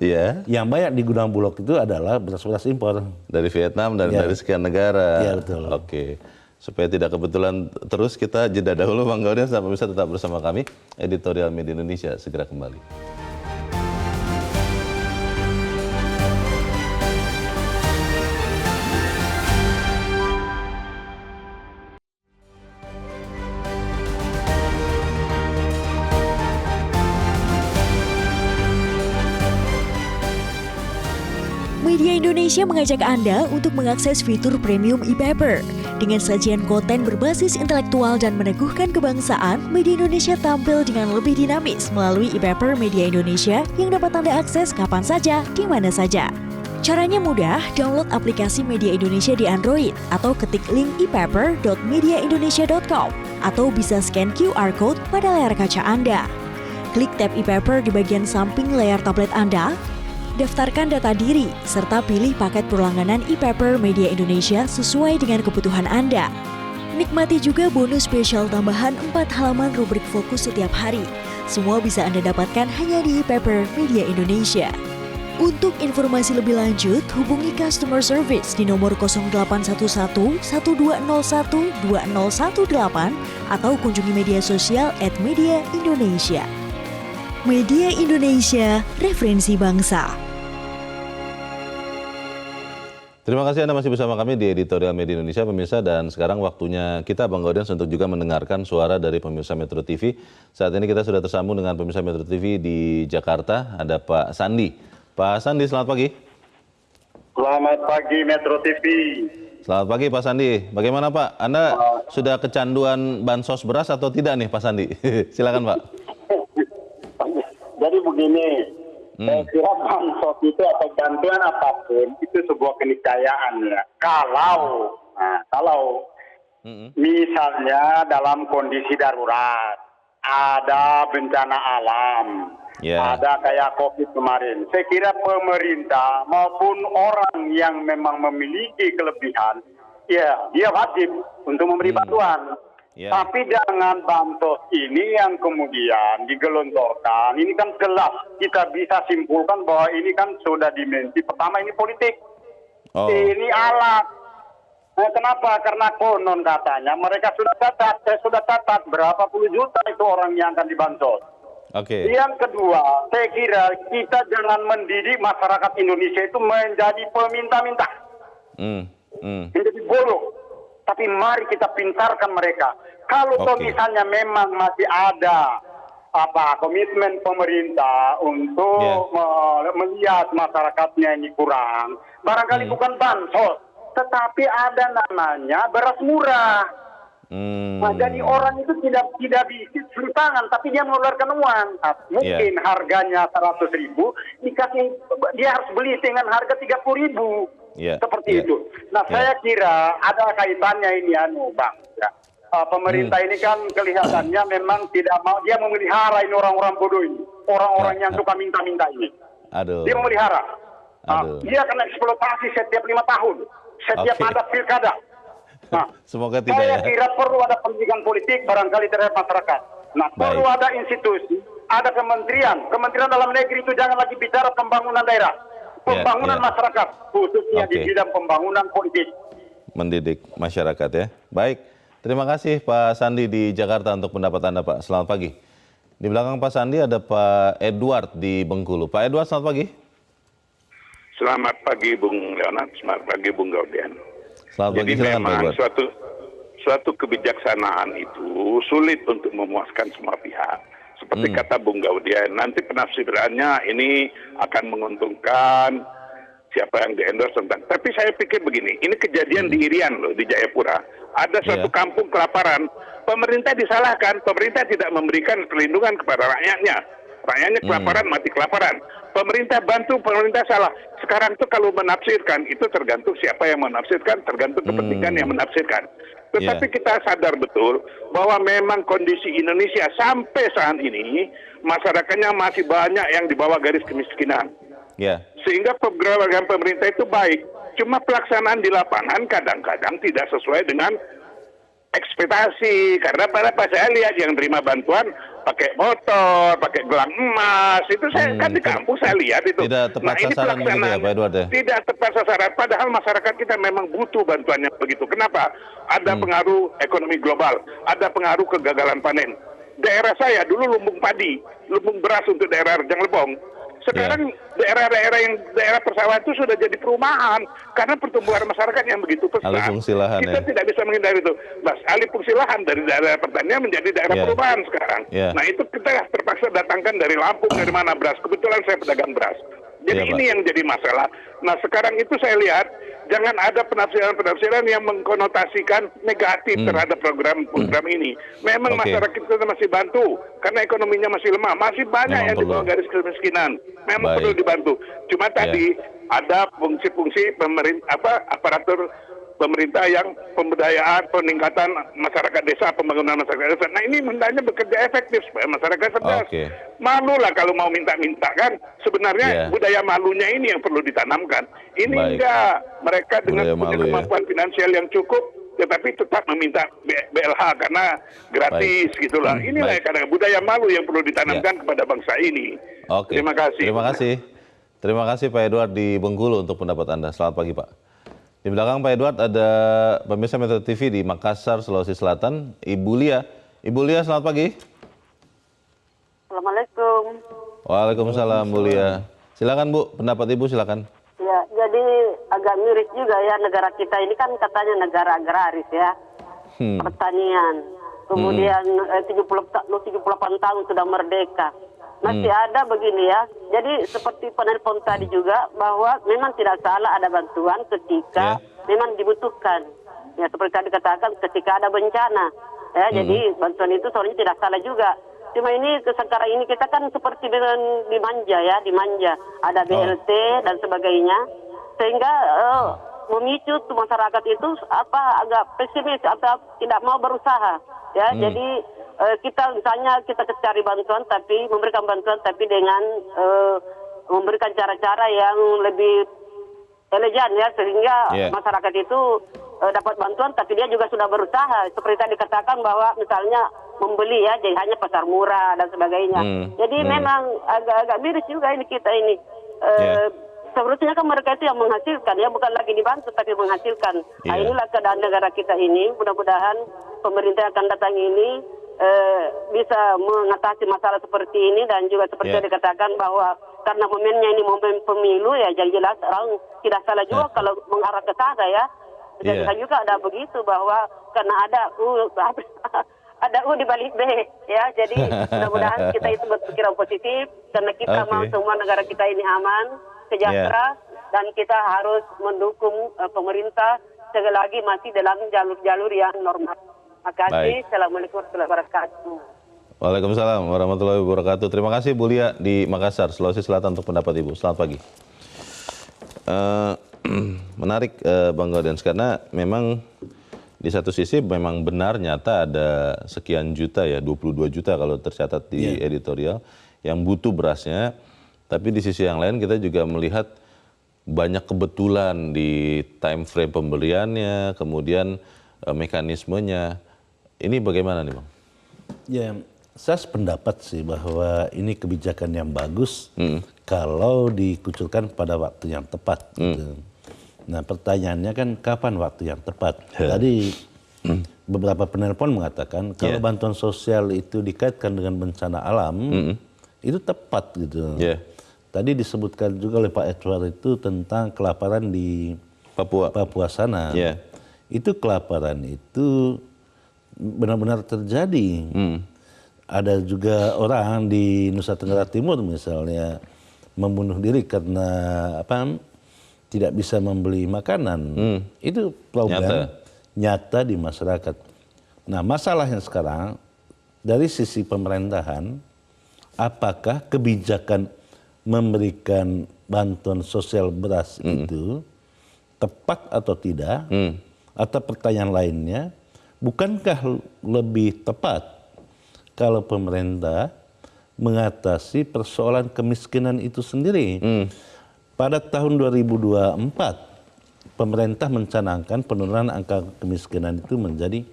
yang banyak di gudang Bulog itu adalah beras-beras impor. Dari Vietnam dan dari sekian negara. Iya, betul. Oke. Supaya tidak kebetulan terus, kita jeda dahulu, Bang Gaudian. Sampai bisa tetap bersama kami. Editorial Media Indonesia segera kembali. Media Indonesia mengajak Anda untuk mengakses fitur premium e-paper. Dengan sajian konten berbasis intelektual dan meneguhkan kebangsaan, Media Indonesia tampil dengan lebih dinamis melalui e-paper Media Indonesia yang dapat Anda akses kapan saja, di mana saja. Caranya mudah, download aplikasi Media Indonesia di Android atau ketik link e-paper.mediaindonesia.com atau bisa scan QR Code pada layar kaca Anda. Klik tab e-paper di bagian samping layar tablet Anda, daftarkan data diri, serta pilih paket berlangganan e-paper Media Indonesia sesuai dengan kebutuhan Anda. Nikmati juga bonus spesial tambahan 4 halaman rubrik fokus setiap hari. Semua bisa Anda dapatkan hanya di e-paper Media Indonesia. Untuk informasi lebih lanjut, hubungi customer service di nomor 0811 1201 2018 atau kunjungi media sosial @Media Indonesia. Media Indonesia, referensi bangsa. Terima kasih Anda masih bersama kami di Editorial Media Indonesia, pemirsa. Dan sekarang waktunya kita, Bang Gaudian, untuk juga mendengarkan suara dari pemirsa Metro TV. Saat ini kita sudah tersambung dengan pemirsa Metro TV di Jakarta. Ada Pak Sandi. Pak Sandi, selamat pagi. Selamat pagi Metro TV. Selamat pagi Pak Sandi. Bagaimana Pak? Anda sudah kecanduan bansos beras atau tidak nih Pak Sandi? Silakan Pak. Jadi begini, saya kira bansos itu atau bantuan apapun itu sebuah keniscayaan ya. Kalau misalnya dalam kondisi darurat, ada bencana alam, ada kayak COVID kemarin, saya kira pemerintah maupun orang yang memang memiliki kelebihan, ya dia wajib untuk memberi bantuan. Tapi jangan bansos ini yang kemudian digelontorkan. Ini kan jelas kita bisa simpulkan bahwa ini kan sudah dimensi pertama, ini politik. Ini alat. Nah, kenapa? Karena konon katanya mereka sudah catat, saya sudah catat berapa puluh juta itu orang yang akan dibansos. Yang kedua, saya kira kita jangan mendidik masyarakat Indonesia itu menjadi peminta-minta. Menjadi bodoh. Tapi mari kita pintarkan mereka. Kalau misalnya memang masih ada komitmen pemerintah untuk melihat masyarakatnya ini kurang, barangkali bukan bansos, tetapi ada namanya beras murah. Nah, jadi orang itu tidak bisa cuci tangan, tapi dia mengeluarkan uang. Mungkin harganya 100.000, dikasih dia harus beli dengan harga 30.000. Seperti itu. Nah, saya kira ada kaitannya ini, Bang. Pemerintah ini kan kelihatannya memang tidak mau, dia memelihara ini orang-orang bodoh ini, orang-orang yang suka minta-minta ini. Dia memelihara. Dia kena eksploitasi setiap 5 tahun, setiap ada pilkada. Nah, semoga tidak saya kira perlu ada pendidikan politik barangkali terhadap masyarakat. Nah, perlu ada institusi, ada kementerian dalam negeri itu jangan lagi bicara pembangunan daerah, pembangunan masyarakat, khususnya di bidang pembangunan politik. Mendidik masyarakat ya. Baik, terima kasih Pak Sandi di Jakarta untuk pendapat Anda Pak. Selamat pagi. Di belakang Pak Sandi ada Pak Edward di Bengkulu. Pak Edward, selamat pagi. Selamat pagi Bung Leonard, selamat pagi Bung Gaudian. Selamat pagi, jadi memang suatu kebijaksanaan itu sulit untuk memuaskan semua pihak. Seperti kata Bung Gaudian, nanti penafsirannya ini akan menguntungkan siapa yang di-endorse tentang. Tapi saya pikir begini, ini kejadian di Irian loh, di Jayapura. Ada satu kampung kelaparan, pemerintah disalahkan, pemerintah tidak memberikan perlindungan kepada rakyatnya. Rakyatnya kelaparan, mati kelaparan. Pemerintah bantu, pemerintah salah. Sekarang tuh kalau menafsirkan, itu tergantung siapa yang menafsirkan, tergantung kepentingan yang menafsirkan. Tetapi kita sadar betul bahwa memang kondisi Indonesia sampai saat ini, masyarakatnya masih banyak yang di bawah garis kemiskinan. Sehingga program pemerintah itu baik. Cuma pelaksanaan di lapangan kadang-kadang tidak sesuai dengan ekspektasi. Karena pada pas saya lihat yang terima bantuan pakai motor, pakai gelang emas, itu saya kan di kampus saya lihat itu. Tidak tepat sasaran begitu ya Pak Edward ya? Tidak tepat sasaran, padahal masyarakat kita memang butuh bantuannya begitu. Kenapa? Ada pengaruh ekonomi global, ada pengaruh kegagalan panen. Daerah saya dulu lumbung padi, lumbung beras untuk daerah Rejang Lebong. Sekarang daerah persawahan itu sudah jadi perumahan karena pertumbuhan masyarakat yang begitu pesat. Alih fungsi lahan, kita tidak bisa menghindari itu. Alih fungsi lahan dari daerah pertanian menjadi daerah perumahan sekarang. Nah itu kita terpaksa datangkan dari Lampung, dari mana beras. Kebetulan saya pedagang beras. Jadi ini yang jadi masalah. Nah sekarang itu saya lihat jangan ada penafsiran-penafsiran yang mengkonotasikan negatif terhadap program ini. Memang masyarakat kita masih bantu karena ekonominya masih lemah, masih banyak yang di bawah garis kemiskinan. Memang perlu dibantu. Cuma tadi ada fungsi-fungsi aparatur pemerintah yang pemberdayaan, peningkatan masyarakat desa, pembangunan masyarakat desa. Nah ini hendaknya bekerja efektif supaya masyarakat cerdas. Malu lah kalau mau minta-minta kan. Sebenarnya budaya malunya ini yang perlu ditanamkan. Ini enggak, mereka dengan punya kemampuan finansial yang cukup, tetapi tetap meminta BLH karena gratis gitulah. Inilah kadang budaya malu yang perlu ditanamkan kepada bangsa ini. Terima kasih. Terima kasih Pak Edward di Bengkulu untuk pendapat Anda. Selamat pagi Pak. Di belakang Pak Edward ada pemirsa Metro TV di Makassar, Sulawesi Selatan, Ibu Lia. Ibu Lia, selamat pagi. Assalamualaikum. Waalaikumsalam, Bu Lia. Silakan Bu, pendapat Ibu silakan. Ya, jadi agak miris juga ya negara kita ini kan katanya negara agraris ya, pertanian. Kemudian 78 tahun sudah merdeka. Masih ada begini ya. Jadi seperti penelpon tadi juga bahwa memang tidak salah ada bantuan ketika memang dibutuhkan. Ya seperti tadi dikatakan ketika ada bencana. Ya jadi bantuan itu soalnya tidak salah juga. Cuma ini sekarang ini kita kan seperti dengan dimanja. Ada BLT dan sebagainya. Sehingga memicu masyarakat itu agak pesimis atau tidak mau berusaha. Ya jadi kita misalnya kita cari bantuan tapi memberikan bantuan tapi dengan memberikan cara-cara yang lebih elegan ya sehingga masyarakat itu dapat bantuan tapi dia juga sudah berusaha seperti tadi dikatakan bahwa misalnya membeli ya jadi hanya pasar murah dan sebagainya. Jadi memang agak miris juga ini kita ini. Seharusnya kan mereka itu yang menghasilkan ya bukan lagi dibantu tapi menghasilkan. Nah, inilah keadaan negara kita ini. Mudah-mudahan pemerintah yang akan datang ini bisa mengatasi masalah seperti ini dan juga seperti yang dikatakan bahwa karena momennya ini momen pemilu ya jelas orang tidak salah juga kalau mengarah ke sana ya. Dan juga ada begitu bahwa karena ada U di balik B ya. Jadi mudah-mudahan kita itu berpikiran positif karena kita mau semua negara kita ini aman, sejahtera dan kita harus mendukung pemerintah sekali lagi masih dalam jalur-jalur yang normal. Terima kasih. Assalamualaikum warahmatullahi wabarakatuh. Waalaikumsalam warahmatullahi wabarakatuh. Terima kasih Bu Lia di Makassar, Sulawesi Selatan untuk pendapat Ibu. Selamat pagi. Menarik Bang Gaudens karena memang di satu sisi memang benar nyata ada sekian juta ya 22 juta kalau tercatat di editorial yang butuh berasnya. Tapi di sisi yang lain kita juga melihat banyak kebetulan di time frame pembeliannya, kemudian mekanismenya. Ini bagaimana nih Bang? Ya, saya sependapat sih bahwa ini kebijakan yang bagus kalau dikucurkan pada waktu yang tepat. Gitu. Nah pertanyaannya kan kapan waktu yang tepat? Tadi beberapa penelpon mengatakan kalau bantuan sosial itu dikaitkan dengan bencana alam, itu tepat gitu. Tadi disebutkan juga oleh Pak Edward itu tentang kelaparan di Papua sana. Itu kelaparan itu benar-benar terjadi. Ada juga orang di Nusa Tenggara Timur misalnya membunuh diri karena tidak bisa membeli makanan. Itu problem nyata di masyarakat. Nah masalahnya sekarang dari sisi pemerintahan apakah kebijakan memberikan bantuan sosial beras itu tepat atau tidak, atau pertanyaan lainnya, bukankah lebih tepat kalau pemerintah mengatasi persoalan kemiskinan itu sendiri? Pada tahun 2024, pemerintah mencanangkan penurunan angka kemiskinan itu menjadi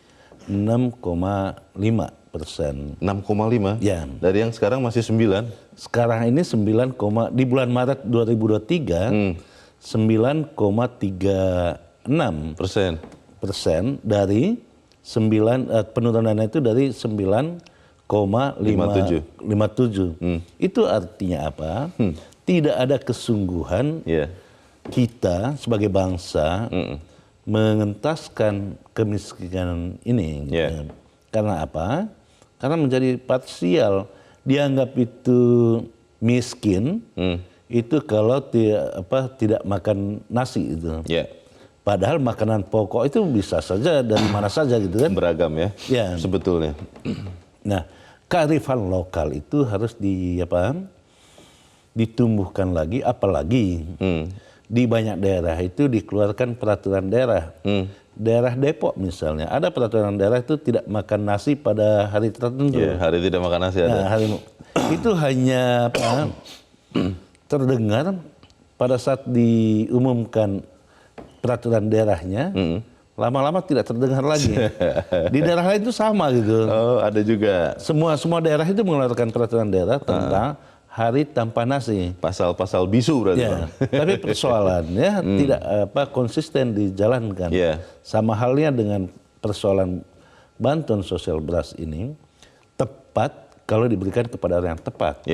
6,5%. 6,5? Ya. Dari yang sekarang masih 9? Sekarang ini 9, di bulan Maret 2023, 9,36% dari penurunannya itu dari 9,57. Itu artinya apa? Tidak ada kesungguhan kita sebagai bangsa mengentaskan kemiskinan ini. Karena apa? Karena menjadi parsial. Dianggap itu miskin, itu kalau tidak makan nasi itu. Padahal makanan pokok itu bisa saja dari mana saja gitu kan. Beragam ya, sebetulnya. Nah, kearifan lokal itu harus ditumbuhkan lagi, apalagi di banyak daerah itu dikeluarkan peraturan daerah. Daerah Depok misalnya, ada peraturan daerah itu tidak makan nasi pada hari tertentu. Hari tidak makan nasi ada. Itu hanya terdengar pada saat diumumkan peraturan daerahnya, lama-lama tidak terdengar lagi. Di daerah lain itu sama gitu. Oh, ada juga. Semua daerah itu mengeluarkan peraturan daerah tentang hari tanpa nasi. Pasal-pasal bisu berarti. Tapi persoalannya tidak konsisten dijalankan. Sama halnya dengan persoalan bantuan sosial beras ini, tepat kalau diberikan kepada orang yang tepat.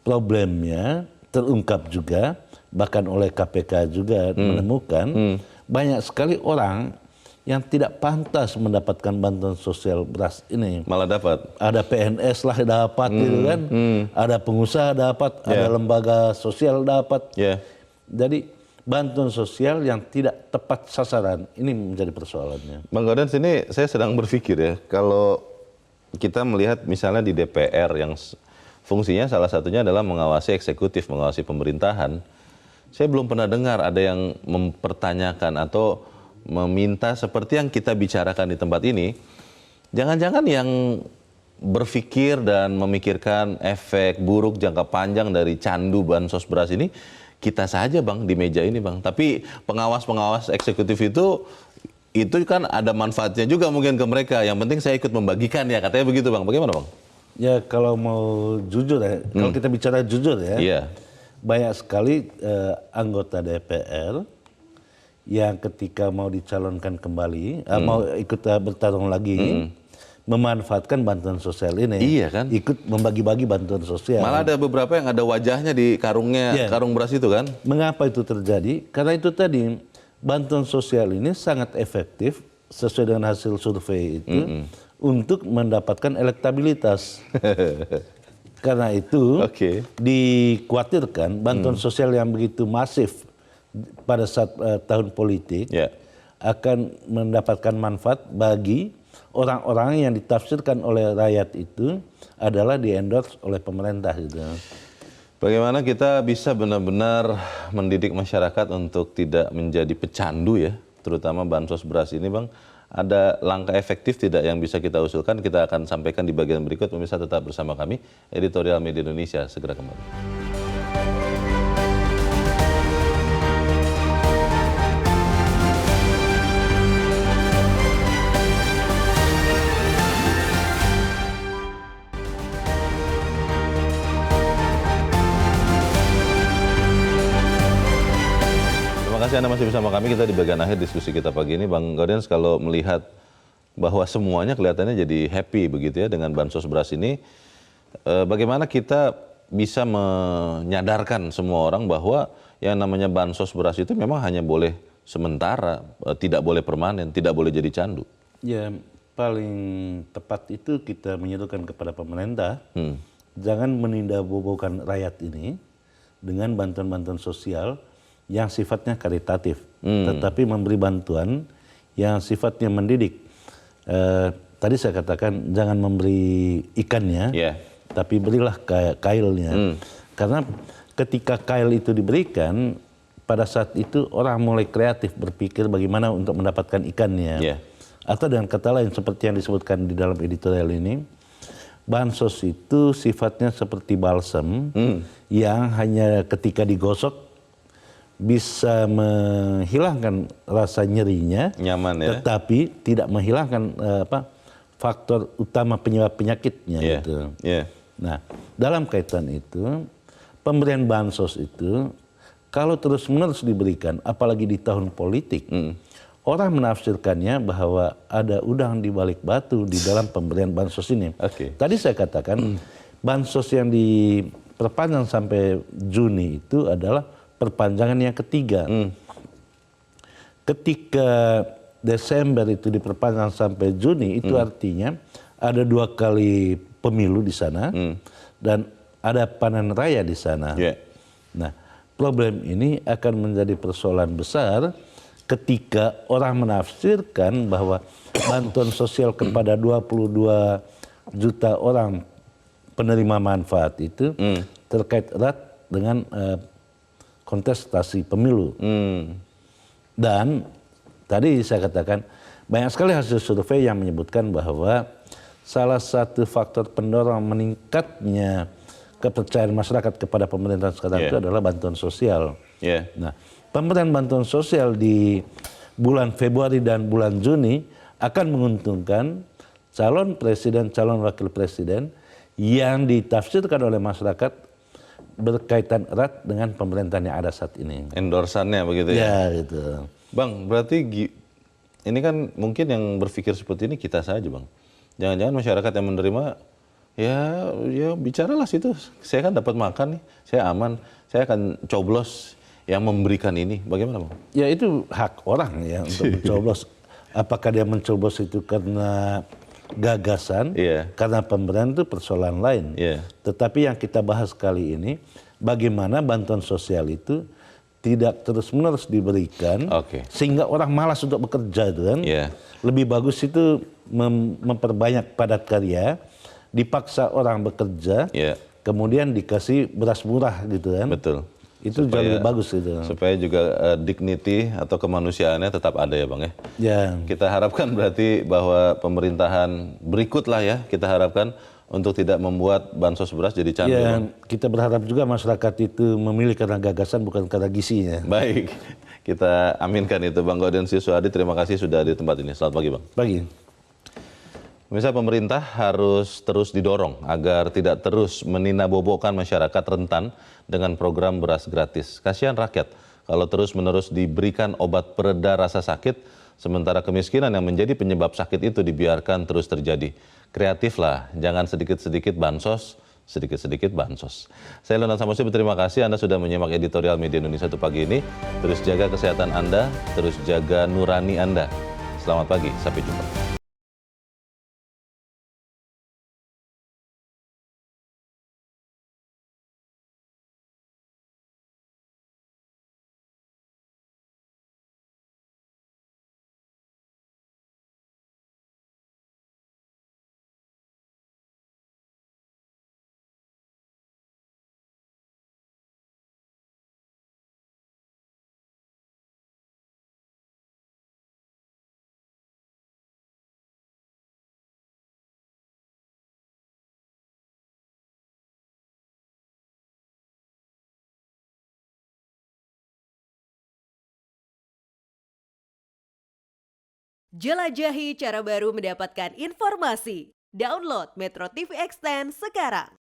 Problemnya terungkap juga, bahkan oleh KPK juga menemukan banyak sekali orang yang tidak pantas mendapatkan bantuan sosial beras ini. Malah dapat. Ada PNS lah dapat gitu kan. Ada pengusaha dapat, ada lembaga sosial dapat. Jadi bantuan sosial yang tidak tepat sasaran ini menjadi persoalannya. Bang Gaudens, ini saya sedang berpikir ya, kalau kita melihat misalnya di DPR yang fungsinya salah satunya adalah mengawasi eksekutif, mengawasi pemerintahan. Saya belum pernah dengar ada yang mempertanyakan atau meminta seperti yang kita bicarakan di tempat ini, jangan-jangan yang berpikir dan memikirkan efek buruk jangka panjang dari candu bansos beras ini, kita saja Bang di meja ini Bang. Tapi pengawas-pengawas eksekutif itu kan ada manfaatnya juga mungkin ke mereka. Yang penting saya ikut membagikan ya, katanya begitu Bang. Bagaimana Bang? Ya kalau mau jujur ya, kalau kita bicara jujur ya, banyak sekali anggota DPR yang ketika mau dicalonkan kembali, mau ikut bertarung lagi, memanfaatkan bantuan sosial ini. Iya kan? Ikut membagi-bagi bantuan sosial. Malah ada beberapa yang ada wajahnya di karungnya, karung beras itu kan? Mengapa itu terjadi? Karena itu tadi, bantuan sosial ini sangat efektif sesuai dengan hasil survei itu untuk mendapatkan elektabilitas. Karena itu dikhawatirkan bantuan sosial yang begitu masif pada saat tahun politik akan mendapatkan manfaat bagi orang-orang yang ditafsirkan oleh rakyat itu adalah di-endorse oleh pemerintah gitu. Bagaimana kita bisa benar-benar mendidik masyarakat untuk tidak menjadi pecandu ya, terutama bansos beras ini Bang. Ada langkah efektif tidak yang bisa kita usulkan? Kita akan sampaikan di bagian berikut. Pemirsa tetap bersama kami, Editorial Media Indonesia segera kembali. Terima kasih Anda masih bersama kami. Kita di bagian akhir diskusi kita pagi ini. Bang Gaudens, kalau melihat bahwa semuanya kelihatannya jadi happy begitu ya dengan bansos beras ini, bagaimana kita bisa menyadarkan semua orang bahwa yang namanya bansos beras itu memang hanya boleh sementara, tidak boleh permanen, tidak boleh jadi candu? Ya, paling tepat itu kita menyerukan kepada pemerintah, jangan menindakbobokan rakyat ini dengan bantuan-bantuan sosial yang sifatnya karitatif, tetapi memberi bantuan yang sifatnya mendidik. Tadi saya katakan jangan memberi ikannya, tapi berilah kailnya. Karena ketika kail itu diberikan, pada saat itu orang mulai kreatif berpikir bagaimana untuk mendapatkan ikannya. Atau dengan kata lain seperti yang disebutkan di dalam editorial ini, bansos itu sifatnya seperti balsam yang hanya ketika digosok bisa menghilangkan rasa nyerinya, nyaman ya, tetapi tidak menghilangkan faktor utama penyebab penyakitnya. Gitu. Nah, dalam kaitan itu, pemberian bansos itu kalau terus-menerus diberikan, apalagi di tahun politik, orang menafsirkannya bahwa ada udang di balik batu di dalam pemberian bansos ini. Tadi saya katakan, bansos yang diperpanjang sampai Juni itu adalah perpanjangan yang ketiga. Ketika Desember itu diperpanjang sampai Juni, itu artinya ada 2 kali pemilu di sana dan ada panen raya di sana. Nah, problem ini akan menjadi persoalan besar ketika orang menafsirkan bahwa bantuan sosial kepada 22 juta orang penerima manfaat itu terkait erat dengan kontestasi pemilu. Dan tadi saya katakan banyak sekali hasil survei yang menyebutkan bahwa salah satu faktor pendorong meningkatnya kepercayaan masyarakat kepada pemerintahan sekarang itu adalah bantuan sosial. Nah, pemberian bantuan sosial di bulan Februari dan bulan Juni akan menguntungkan calon presiden, calon wakil presiden yang ditafsirkan oleh masyarakat berkaitan erat dengan pemerintahan yang ada saat ini. Endorsannya begitu ya? Ya, gitu. Bang, berarti ini kan mungkin yang berpikir seperti ini kita saja, Bang. Jangan-jangan masyarakat yang menerima, ya bicaralah situ. Saya kan dapat makan nih, saya aman, saya akan coblos yang memberikan ini. Bagaimana, Bang? Ya itu hak orang ya untuk mencoblos. Apakah dia mencoblos itu karena gagasan, karena pemberian itu persoalan lain. Tetapi yang kita bahas kali ini, bagaimana bantuan sosial itu tidak terus-menerus diberikan, sehingga orang malas untuk bekerja, itu kan. Lebih bagus itu memperbanyak padat karya, dipaksa orang bekerja, kemudian dikasih beras murah, gitu kan. Betul. Itu jauh lebih bagus gitu. Supaya juga dignity atau kemanusiaannya tetap ada ya, Bang ya. Kita harapkan berarti bahwa pemerintahan berikutlah ya, kita harapkan untuk tidak membuat bansos beras jadi candu. Kita berharap juga masyarakat itu memilih karena gagasan bukan karena gisinya. Baik, kita aminkan itu, Bang Gaudensius Suhadi. Terima kasih sudah di tempat ini. Selamat pagi, Bang. Pagi. Misalnya pemerintah harus terus didorong agar tidak terus meninabobokkan masyarakat rentan dengan program beras gratis. Kasihan rakyat kalau terus-menerus diberikan obat pereda rasa sakit, sementara kemiskinan yang menjadi penyebab sakit itu dibiarkan terus terjadi. Kreatiflah, jangan sedikit-sedikit bansos, sedikit-sedikit bansos. Saya Leonard Samusi, berterima kasih Anda sudah menyimak editorial Media Indonesia pagi ini. Terus jaga kesehatan Anda, terus jaga nurani Anda. Selamat pagi, sampai jumpa. Jelajahi cara baru mendapatkan informasi. Download Metro TV Extend sekarang.